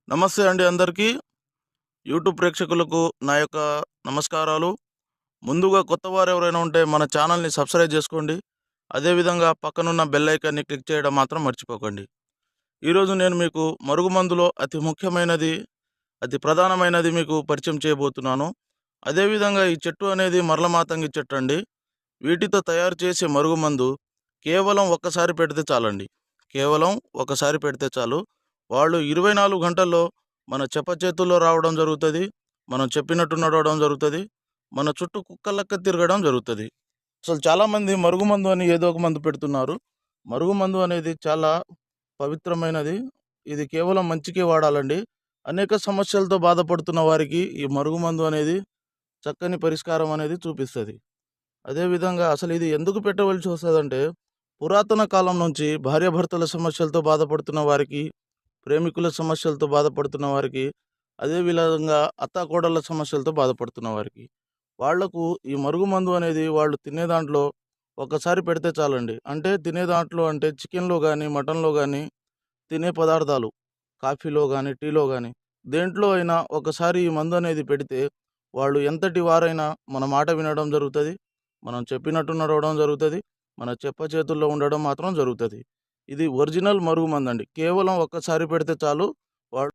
నమస్తే అండి అందరికీ. యూట్యూబ్ ప్రేక్షకులకు నా యొక్క నమస్కారాలు. ముందుగా కొత్తవారు ఎవరైనా ఉంటే మన ఛానల్‌ని సబ్స్క్రైబ్ చేసుకోండి. అదేవిధంగా పక్కనున్న బెల్ ఐకాన్‌ని క్లిక్ చేయడం మాత్రం మర్చిపోకండి. ఈరోజు నేను మీకు మరుగుమందులో అతి ముఖ్యమైనది, అతి ప్రధానమైనది మీకు పరిచయం చేయబోతున్నాను. అదేవిధంగా ఈ చెట్టు అనేది మరలమాతంగి చెట్టు అండి. వీటితో తయారు చేసే మరుగుమందు కేవలం ఒక్కసారి పెడితే చాలండి. కేవలం ఒకసారి పెడితే చాలు. వాళ్ళు 24 గంటల్లో మన చేతుల్లో రావడం జరుగుతది. మనం చెప్పినట్టు నడవడం జరుగుతది. మన చుట్టూ కుక్కలెక్క తిరగడం జరుగుతది. అసలు చాలామంది మరుగుమందు అని ఏదో ఒక మందు పెడుతున్నారు. మరుగుమందు అనేది చాలా పవిత్రమైనది. ఇది కేవలం మంచికే వాడాలండి. అనేక సమస్యలతో బాధపడుతున్న వారికి ఈ మరుగుమందు అనేది చక్కని పరిష్కారం అనేది చూపిస్తది. అదేవిధంగా అసలు ఇది ఎందుకు పెట్టవలసి వస్తదంటే, పురాతన కాలం నుంచి భార్యాభర్తల సమస్యలతో బాధపడుతున్న వారికి, ప్రేమికుల సమస్యలతో బాధపడుతున్న వారికి, అదే విధంగా అత్తాకోడళ్ళ సమస్యలతో బాధపడుతున్న వారికి, వాళ్లకు ఈ మరుగుమందు అనేది వాళ్ళు తినే దాంట్లో ఒకసారి పెడితే చాలండి. అంటే తినే దాంట్లో అంటే చికెన్‌లో గానీ, మటన్‌లో గానీ, తినే పదార్థాలు కాఫీలో గానీ, టీలో గానీ దేంట్లో అయినా ఒకసారి ఈ మందనేది పెడితే వాళ్ళు ఎంతటి వారైనా మన మాట వినడం జరుగుతది. మనం చెప్పినట్టు నడవడం జరుగుతది. మన చేతుల్లో ఉండడం మాత్రం జరుగుతది. ఇది ఒరిజినల్ మరుగుమందండి. కేవలం ఒక్కసారి పెడితే చాలు. వాడు